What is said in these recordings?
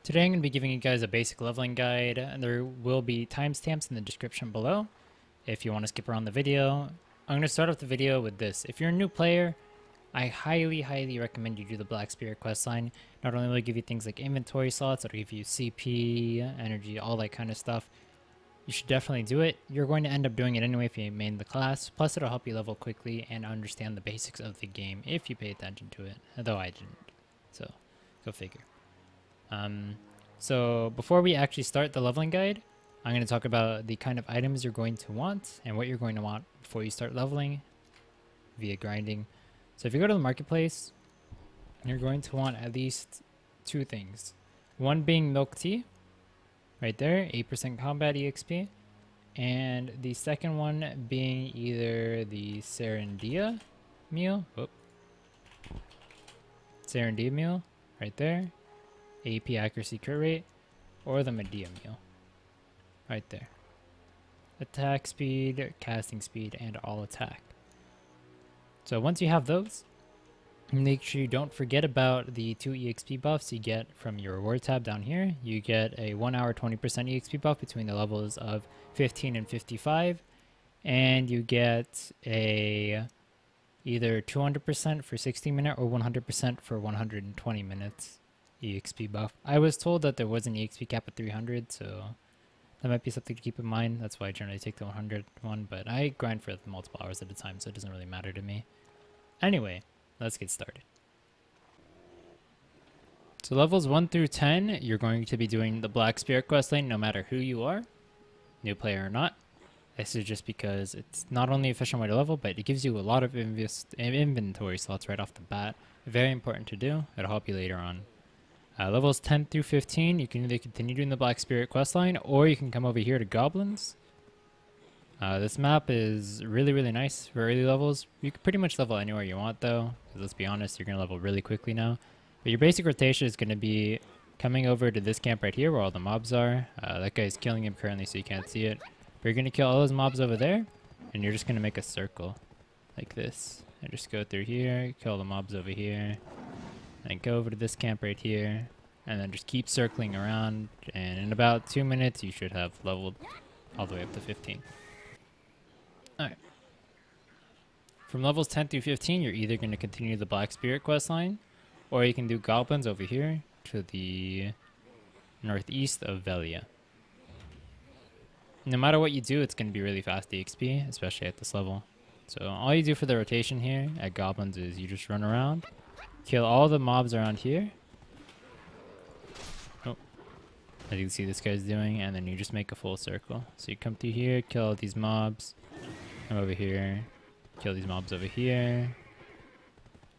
Today I'm going to be giving you guys a basic leveling guide, and there will be timestamps in the description below if you want to skip around the video. I'm going to start off the video with this. If you're a new player, I highly recommend you do the Black Spirit questline. Not only will it give you things like inventory slots, it'll give you CP, energy, all that kind of stuff. You should definitely do it. You're going to end up doing it anyway if you main the class. Plus it'll help you level quickly and understand the basics of the game if you pay attention to it, though I didn't. So, go figure. So before we actually start the leveling guide, I'm going to talk about the kind of items you're going to want and what you're going to want before you start leveling via grinding. So if you go to the marketplace, you're going to want at least two things. One being milk tea, right there, 8% combat EXP. And the second one being either the Serendia meal, Serendia meal, right there. AP accuracy crit rate, or the Medea meal, right there. Attack speed, casting speed, and all attack. So once you have those, make sure you don't forget about the 2 EXP buffs you get from your reward tab down here. You get a 1 hour 20% EXP buff between the levels of 15 and 55, and you get a either 200% for 60 minutes or 100% for 120 minutes. EXP buff. I was told that there was an EXP cap at 300, so that might be something to keep in mind. That's why I generally take the 100 one, but I grind for multiple hours at a time, so it doesn't really matter to me. Anyway, let's get started. So levels 1 through 10, you're going to be doing the Black Spirit questline no matter who you are, new player or not. This is just because it's not only an efficient way to level, but it gives you a lot of inventory slots right off the bat. Very important to do. It'll help you later on. Levels 10 through 15, you can either continue doing the Black Spirit questline, or you can come over here to Goblins. This map is really nice for early levels. You can pretty much level anywhere you want though, because let's be honest, you're going to level really quickly now. But your basic rotation is going to be coming over to this camp right here where all the mobs are. That guy's killing him currently so you can't see it. But you're going to kill all those mobs over there, and you're just going to make a circle like this. And just go through here, kill the mobs over here. And go over to this camp right here, and then just keep circling around, and in about 2 minutes you should have leveled all the way up to 15. Alright. From levels 10 through 15, you're either going to continue the Black Spirit questline, or you can do Goblins over here to the northeast of Velia. No matter what you do, it's going to be really fast EXP, especially at this level. So all you do for the rotation here at Goblins is you just run around, kill all the mobs around here. Oh, as you can see this guy's doing, and then you just make a full circle. So you come through here, kill all these mobs, come over here, kill these mobs over here,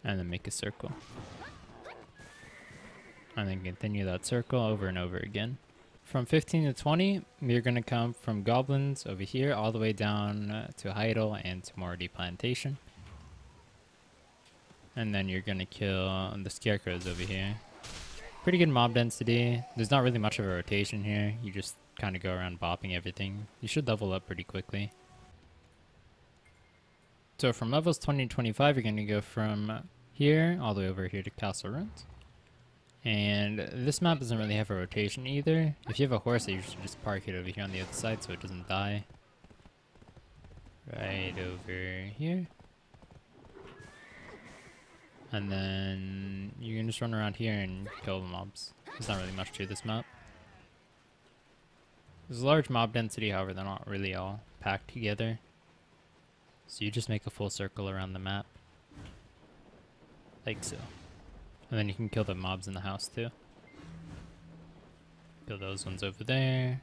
and then make a circle. And then continue that circle over and over again. From 15 to 20, you're going to come from Goblins over here all the way down to Heidel and to Moretti Plantation. And then you're going to kill the Scarecrows over here. Pretty good mob density. There's not really much of a rotation here. You just kind of go around bopping everything. You should level up pretty quickly. So from levels 20 to 25, you're going to go from here all the way over here to Castle Ruins. And this map doesn't really have a rotation either. If you have a horse, you should just park it over here on the other side so it doesn't die. Right over here. And then you can just run around here and kill the mobs. There's not really much to this map. There's a large mob density, however they're not really all packed together. So you just make a full circle around the map. Like so. And then you can kill the mobs in the house too. Kill those ones over there.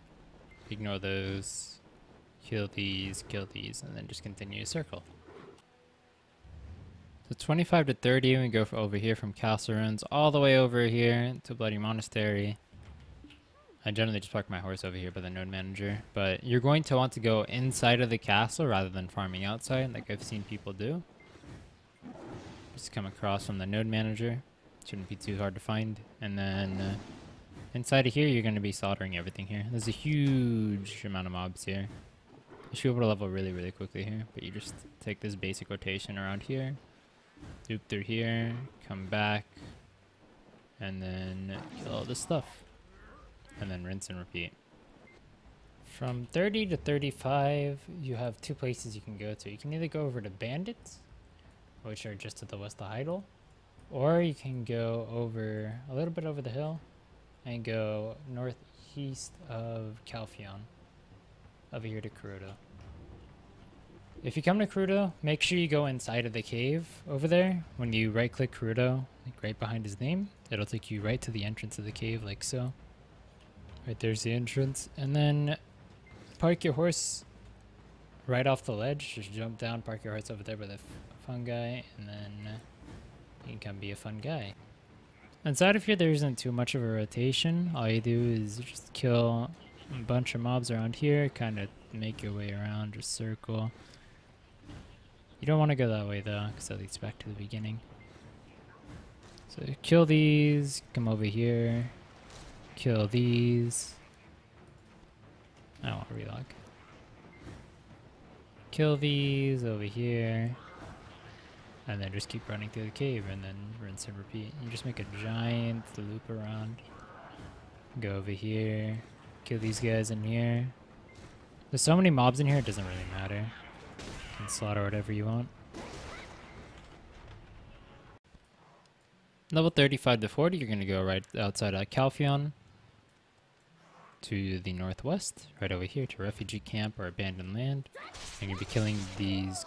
Ignore those. Kill these, and then just continue a circle. So 25 to 30, we go over here from Castle Ruins all the way over here to Bloody Monastery. I generally just park my horse over here by the node manager, but you're going to want to go inside of the castle rather than farming outside like I've seen people do. Just come across from the node manager. Shouldn't be too hard to find. And then inside of here, you're going to be soldering everything here. There's a huge amount of mobs here. You should be able to level really quickly here, but you just take this basic rotation around here. Loop through here, come back, and then kill all this stuff. and then rinse and repeat. From 30 to 35, you have two places you can go to. You can either go over to Bandits, which are just to the west of Heidel, or you can go over a little bit over the hill and go northeast of Calphion, over here to Kuruto. If you come to Kuruto, make sure you go inside of the cave over there. When you right-click Kuruto, like right behind his name, it'll take you right to the entrance of the cave, like so. Right there's the entrance, and then park your horse right off the ledge. Just jump down, park your horse over there by the fun guy, and then you can come be a fun guy. Inside of here, there isn't too much of a rotation. All you do is just kill a bunch of mobs around here, kind of make your way around, just circle. You don't want to go that way though, because that leads back to the beginning. So kill these, come over here, kill these. I don't want to relog. Kill these over here. And then just keep running through the cave and then rinse and repeat. You just make a giant loop around. Go over here. Kill these guys in here. There's so many mobs in here, it doesn't really matter. You can slaughter whatever you want. Level 35 to 40, you're going to go right outside Calphion to the northwest, right over here to refugee camp or abandoned land. And you're going to be killing these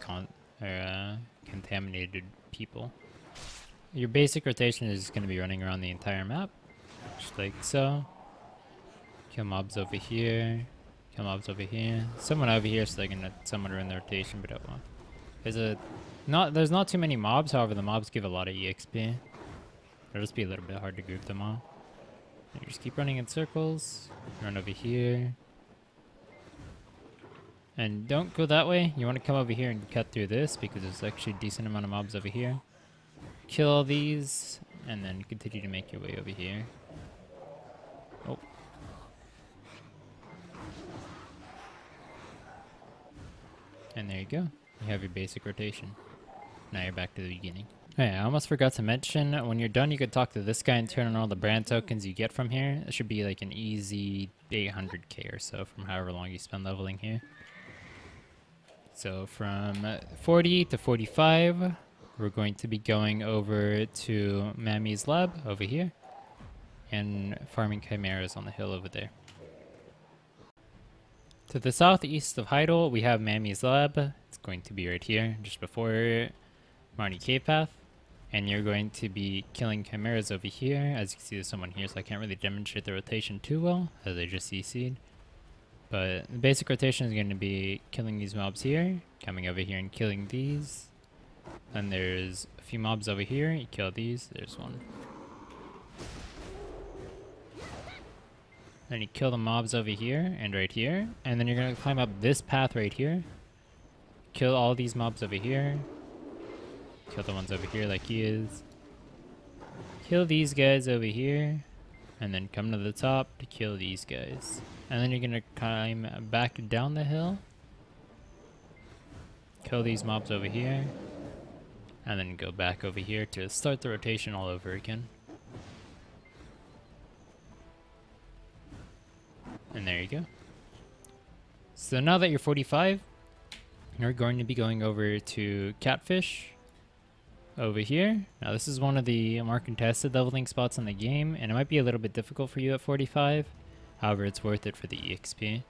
contaminated people. Your basic rotation is going to be running around the entire map, just like so. Kill mobs over here. Kill mobs over here. Someone over here, so they're going to someone run the rotation, but there's not too many mobs. However, the mobs give a lot of EXP. It'll just be a little bit hard to group them all. And you just keep running in circles. Run over here. And don't go that way. You want to come over here and cut through this because there's actually a decent amount of mobs over here. Kill all these and then continue to make your way over here. Oh. And there you go. You have your basic rotation. Now you're back to the beginning. Hey, I almost forgot to mention, when you're done, you could talk to this guy and turn on all the brand tokens you get from here. It should be like an easy 800k or so from however long you spend leveling here. So from 40 to 45, we're going to be going over to Mammy's lab over here and farming chimeras on the hill over there. To the southeast of Heidel, we have Mammy's lab. It's going to be right here, just before Marnie Cave Path. And you're going to be killing chimeras over here. As you can see, there's someone here, so I can't really demonstrate the rotation too well, as I just CC'd. But the basic rotation is going to be killing these mobs here, coming over here and killing these. Then there's a few mobs over here, you kill these, there's one. Then you kill the mobs over here and right here, and then you're going to climb up this path right here. Kill all these mobs over here. Kill the ones over here like he is. Kill these guys over here. And then come to the top to kill these guys. And then you're going to climb back down the hill. Kill these mobs over here. And then go back over here to start the rotation all over again. And there you go. So now that you're 45, you're going to be going over to Catfish. Over here. Now this is one of the more contested leveling spots in the game, and it might be a little bit difficult for you at 45. However, it's worth it for the EXP.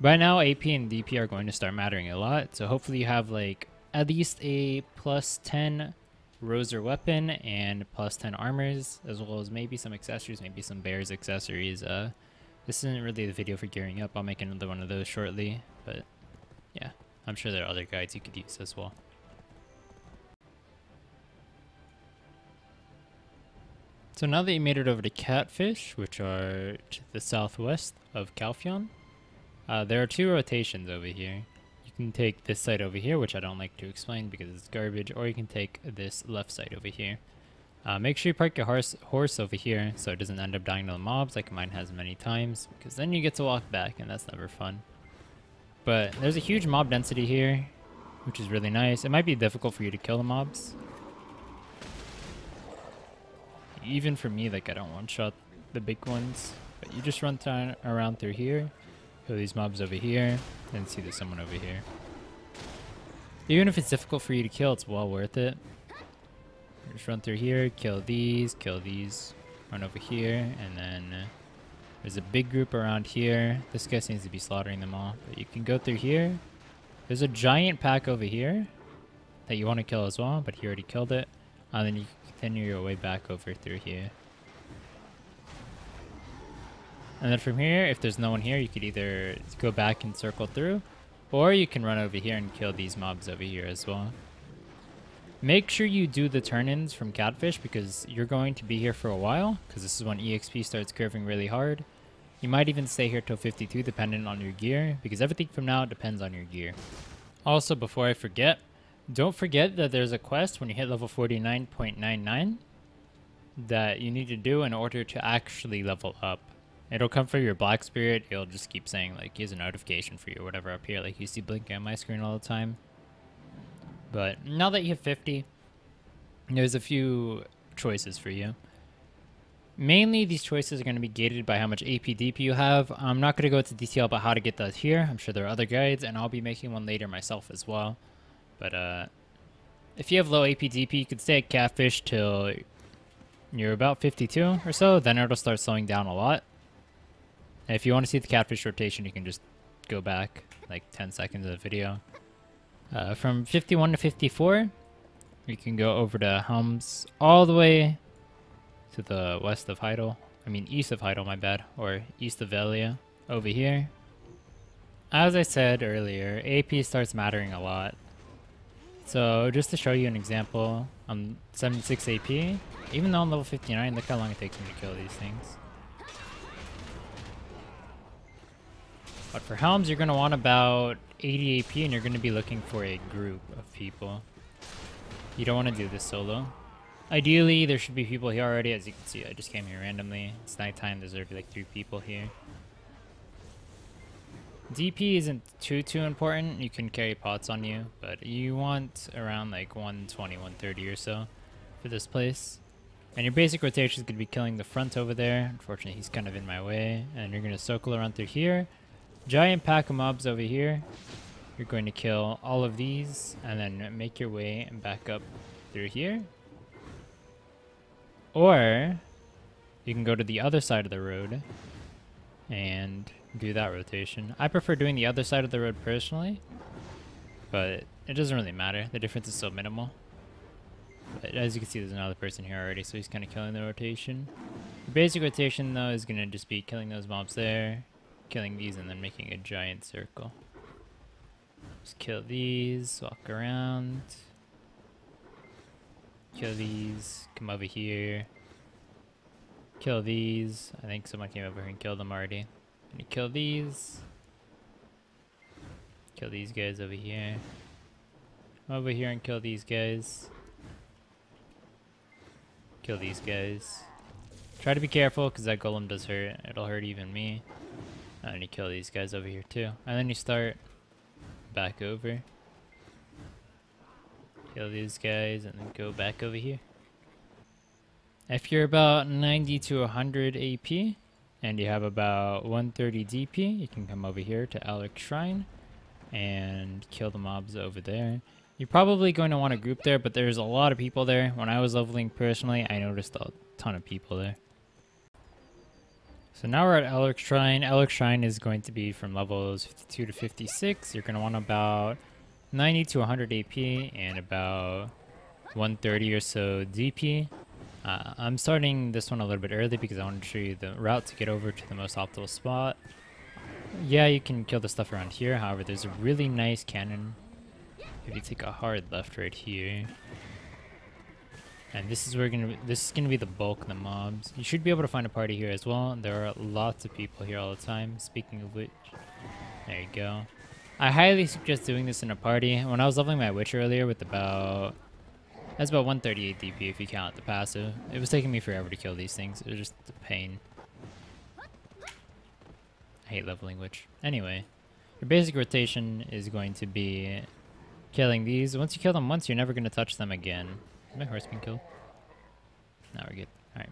By now, AP and DP are going to start mattering a lot, so hopefully you have like at least a plus 10 Roser weapon and plus 10 armors, as well as maybe some accessories, maybe some bears accessories. This isn't really the video for gearing up. I'll make another one of those shortly, but yeah, I'm sure there are other guides you could use as well. So now that you made it over to Catfish, which are to the southwest of Calphion, there are two rotations over here. You can take this side over here, which I don't like to explain because it's garbage, or you can take this left side over here. Make sure you park your horse over here so it doesn't end up dying to the mobs like mine has many times, because then you get to walk back and that's never fun. But there's a huge mob density here, which is really nice. It might be difficult for you to kill the mobs. Even for me, like I don't one-shot the big ones, But you just run around through here, kill these mobs over here, and see there's someone over here. Even if it's difficult for you to kill, it's well worth it. Just run through here, kill these, run over here, and then there's a big group around here. This guy seems to be slaughtering them all, but you can go through here. There's a giant pack over here that you want to kill as well, but he already killed it. And then you continue your way back over through here. And then from here, if there's no one here, you could either go back and circle through, or you can run over here and kill these mobs over here as well. Make sure you do the turn-ins from Catfish because you're going to be here for a while, because this is when EXP starts curving really hard. You might even stay here till 52 depending on your gear, because everything from now depends on your gear. Also, before I forget, don't forget that there's a quest when you hit level 49.99 that you need to do in order to actually level up. It'll come from your Black Spirit. It'll just keep saying, like, here's a notification for you or whatever up here. Like, you see blinking on my screen all the time. But now that you have 50, there's a few choices for you. Mainly, these choices are going to be gated by how much AP DP you have. I'm not going to go into detail about how to get that here. I'm sure there are other guides, and I'll be making one later myself as well. But if you have low AP DP, you can stay at Catfish till you're about 52 or so. Then it'll start slowing down a lot. And if you want to see the Catfish rotation, you can just go back like 10 seconds of the video. From 51 to 54, you can go over to Helms all the way to the west of Heidel. I mean east of Heidel, my bad. Or east of Velia, over here. As I said earlier, AP starts mattering a lot. So just to show you an example, I'm 76 AP. Even though I'm level 59, look how long it takes me to kill these things. But for Helms, you're going to want about 80 AP, and you're going to be looking for a group of people. You don't want to do this solo. Ideally, there should be people here already. As you can see, I just came here randomly. It's nighttime. There's already like 3 people here. DP isn't too important. You can carry pots on you, but you want around like 120, 130 or so for this place. And your basic rotation is going to be killing the front over there. Unfortunately, he's kind of in my way. And you're going to circle around through here. Giant pack of mobs over here. You're going to kill all of these and then make your way back up through here. Or you can go to the other side of the road and do that rotation. I prefer doing the other side of the road personally, but it doesn't really matter. The difference is so minimal. But as you can see, there's another person here already, so he's kind of killing the rotation. The basic rotation, though, is going to just be killing those mobs there, killing these, and then making a giant circle. Just kill these, walk around, kill these, come over here, kill these. I think someone came over here and killed them already. Gonna kill these. Kill these guys over here. Over here and kill these guys. Kill these guys. Try to be careful because that golem does hurt. It'll hurt even me. And you kill these guys over here too. And then you start back over. Kill these guys and then go back over here. If you're about 90 to 100 AP and you have about 130 DP, you can come over here to Elric Shrine and kill the mobs over there. You're probably going to want to group there, but there's a lot of people there. When I was leveling personally, I noticed a ton of people there. So now we're at Elric Shrine. Elric Shrine is going to be from levels 52 to 56. You're going to want about 90 to 100 AP and about 130 or so DP. I'm starting this one a little bit early because I wanted to show you the route to get over to the most optimal spot. Yeah, you can kill the stuff around here. However, there's a really nice cannon if you take a hard left right here. And this is where this is gonna be the bulk of the mobs. You should be able to find a party here as well. There are lots of people here all the time. Speaking of which, there you go. I highly suggest doing this in a party. When I was leveling my witch earlier with that's about 138 DP if you count the passive. It was taking me forever to kill these things. It was just a pain. I hate leveling witch. Anyway, your basic rotation is going to be killing these. Once you kill them once, you're never going to touch them again. Is my horse being killed? No, we're good. Alright.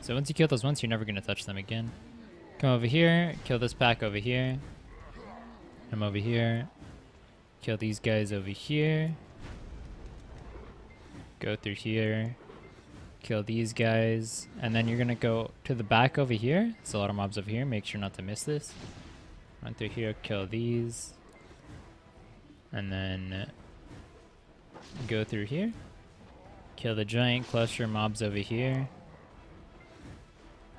So once you kill those once, you're never going to touch them again. Come over here, kill this pack over here. Come over here, kill these guys over here. Go through here, kill these guys, and then you're gonna go to the back over here. There's a lot of mobs over here, make sure not to miss this. Run through here, kill these, and then go through here. Kill the giant cluster mobs over here.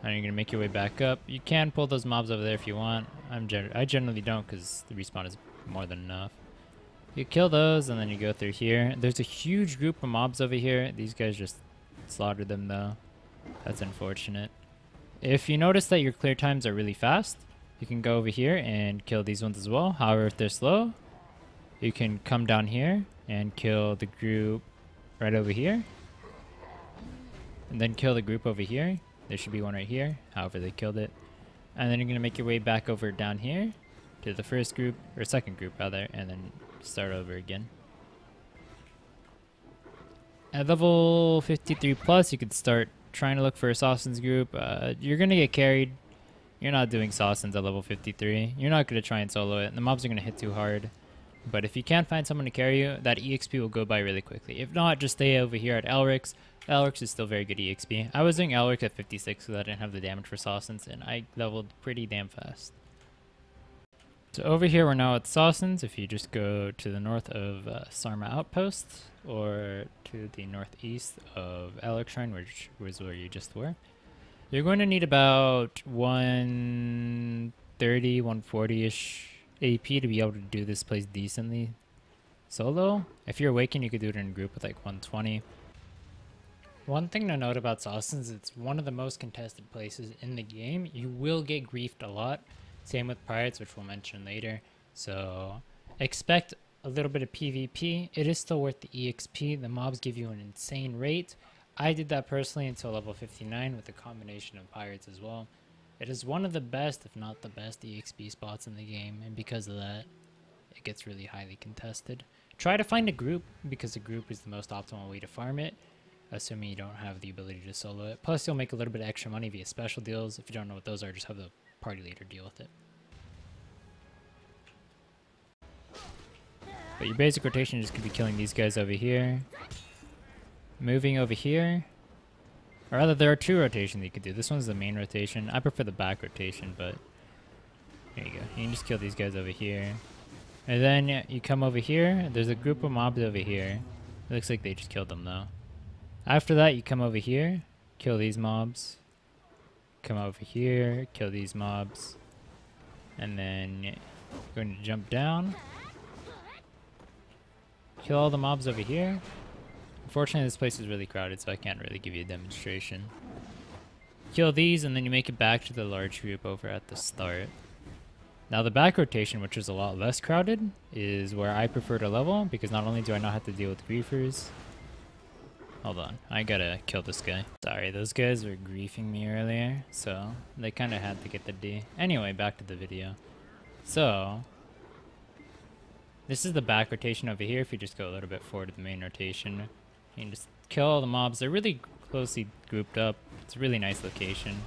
And you're gonna make your way back up. You can pull those mobs over there if you want. I generally don't because the respawn is more than enough. You kill those and then you go through here. There's a huge group of mobs over here. These guys just slaughtered them though. That's unfortunate. If you notice that your clear times are really fast, you can go over here and kill these ones as well. However, if they're slow, you can come down here and kill the group right over here. And then kill the group over here. There should be one right here. However, they killed it. And then you're going to make your way back over down here to the first group, or second group rather, and then start over again. At level 53 plus, you could start trying to look for a Sausans group. You're going to get carried. You're not doing Sausans at level 53. You're not going to try and solo it. The mobs are going to hit too hard. But if you can find someone to carry you, that EXP will go by really quickly. If not, just stay over here at Elric's. Elric's is still very good EXP. I was doing Elric at 56 because I didn't have the damage for Sausans, and I leveled pretty damn fast. So over here we're now at Sausans. If you just go to the north of Sarma Outpost, or to the northeast of Elric Shrine, which was where you just were, you're going to need about 130, 140-ish AP to be able to do this place decently solo. If you're Awakened, you could do it in a group with like 120. One thing to note about Sausans, it's one of the most contested places in the game. You will get griefed a lot. Same with Pirates, which we'll mention later. So expect a little bit of PvP. It is still worth the EXP. The mobs give you an insane rate. I did that personally until level 59 with a combination of Pirates as well. It is one of the best, if not the best, EXP spots in the game, and because of that, it gets really highly contested. Try to find a group, because a group is the most optimal way to farm it, assuming you don't have the ability to solo it. Plus, you'll make a little bit of extra money via special deals. If you don't know what those are, just have the party leader deal with it. But your basic rotation is going to be killing these guys over here, moving over here. Or rather, there are two rotations you could do. This one's the main rotation. I prefer the back rotation, but here you go. You can just kill these guys over here. And then you come over here. There's a group of mobs over here. It looks like they just killed them, though. After that, you come over here, kill these mobs. Come over here, kill these mobs. And then you're going to jump down. Kill all the mobs over here. Unfortunately, this place is really crowded, so I can't really give you a demonstration. Kill these, and then you make it back to the large group over at the start. Now, the back rotation, which is a lot less crowded, is where I prefer to level, because not only do I not have to deal with griefers. Hold on, I gotta kill this guy. Sorry, those guys were griefing me earlier, so they kind of had to get the D. Anyway, back to the video. So, this is the back rotation over here. If you just go a little bit forward to the main rotation, you can just kill all the mobs. They're really closely grouped up. It's a really nice location.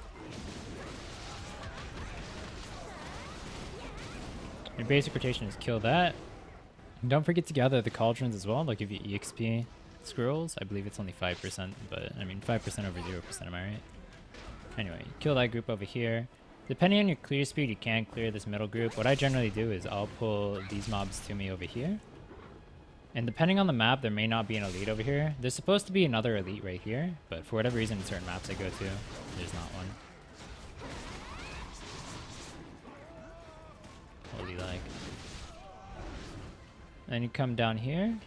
Your basic rotation is kill that. And don't forget to gather the cauldrons as well. They'll give you EXP scrolls. I believe it's only 5%, but I mean 5% over 0%, am I right? Anyway, kill that group over here. Depending on your clear speed, you can clear this middle group. What I generally do is I'll pull these mobs to me over here. And depending on the map, there may not be an elite over here. There's supposed to be another elite right here, but for whatever reason, in certain maps I go to, there's not one. Holy lag. Then you come down here.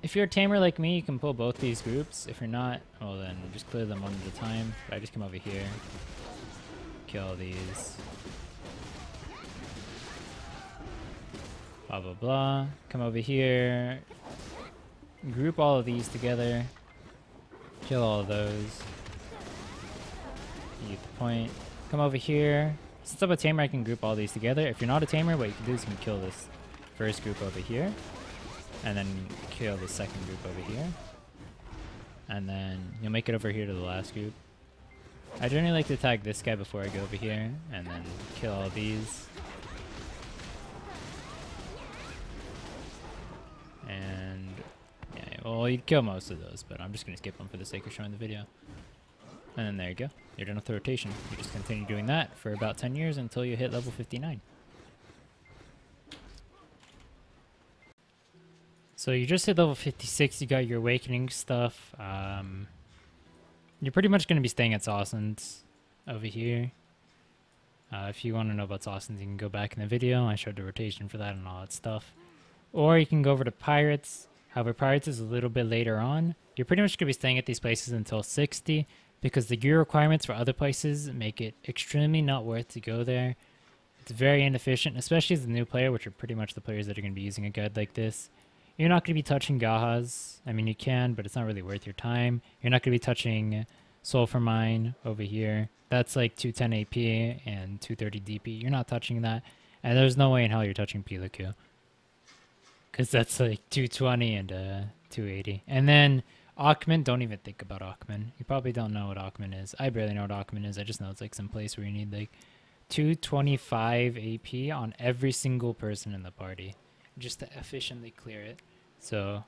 If you're a tamer like me, you can pull both these groups. If you're not, well then just clear them one at a time. But I just come over here, kill these. Blah, blah, blah. Come over here, group all of these together, kill all of those. You get the point. Come over here. Since I'm a tamer, I can group all these together. If you're not a tamer, what you can do is you can kill this first group over here, and then kill the second group over here. And then you'll make it over here to the last group. I generally like to attack this guy before I go over here, and then kill all these. And yeah, well, you'd kill most of those, but I'm just gonna skip them for the sake of showing the video. And then there you go. You're done with the rotation. You just continue doing that for about 10 years until you hit level 59. So you just hit level 56, you got your awakening stuff. You're pretty much going to be staying at Sausans over here. If you want to know about Sausans, you can go back in the video. I showed the rotation for that and all that stuff. Or you can go over to Pirates. However, Pirates is a little bit later on. You're pretty much going to be staying at these places until 60 because the gear requirements for other places make it extremely not worth to go there. It's very inefficient, especially as a new player, which are pretty much the players that are going to be using a guide like this. You're not going to be touching Gahas. I mean, you can, but it's not really worth your time. You're not going to be touching Sulfur Mine over here. That's like 210 AP and 230 DP. You're not touching that. And there's no way in hell you're touching Pilaku. Because that's like 220 and 280. And then Akhman, don't even think about Akhman. You probably don't know what Akhman is. I barely know what Akhman is. I just know it's like some place where you need like 225 AP on every single person in the party, just to efficiently clear it. So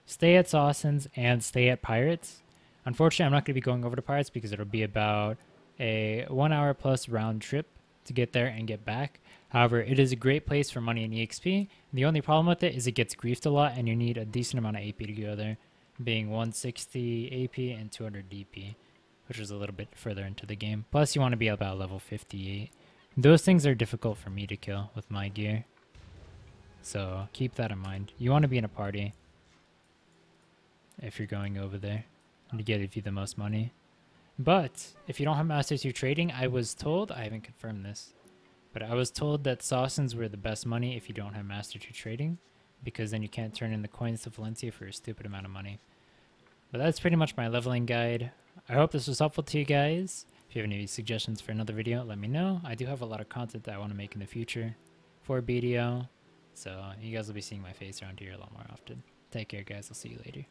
stay at Sausans and stay at Pirates. Unfortunately, I'm not going to be going over to Pirates because it'll be about a 1 hour plus round trip to get there and get back. However, it is a great place for money and EXP. The only problem with it is it gets griefed a lot and you need a decent amount of AP to go there, being 160 AP and 200 DP, which is a little bit further into the game. Plus, you want to be about level 58. Those things are difficult for me to kill with my gear. So keep that in mind. You want to be in a party if you're going over there to give you the most money. But if you don't have Master 2 trading, I was told, I haven't confirmed this, but I was told that Sausans were the best money if you don't have Master 2 trading, because then you can't turn in the coins to Valencia for a stupid amount of money. But that's pretty much my leveling guide. I hope this was helpful to you guys. If you have any suggestions for another video, let me know. I do have a lot of content that I want to make in the future for BDO. So you guys will be seeing my face around here a lot more often. Take care, guys. I'll see you later.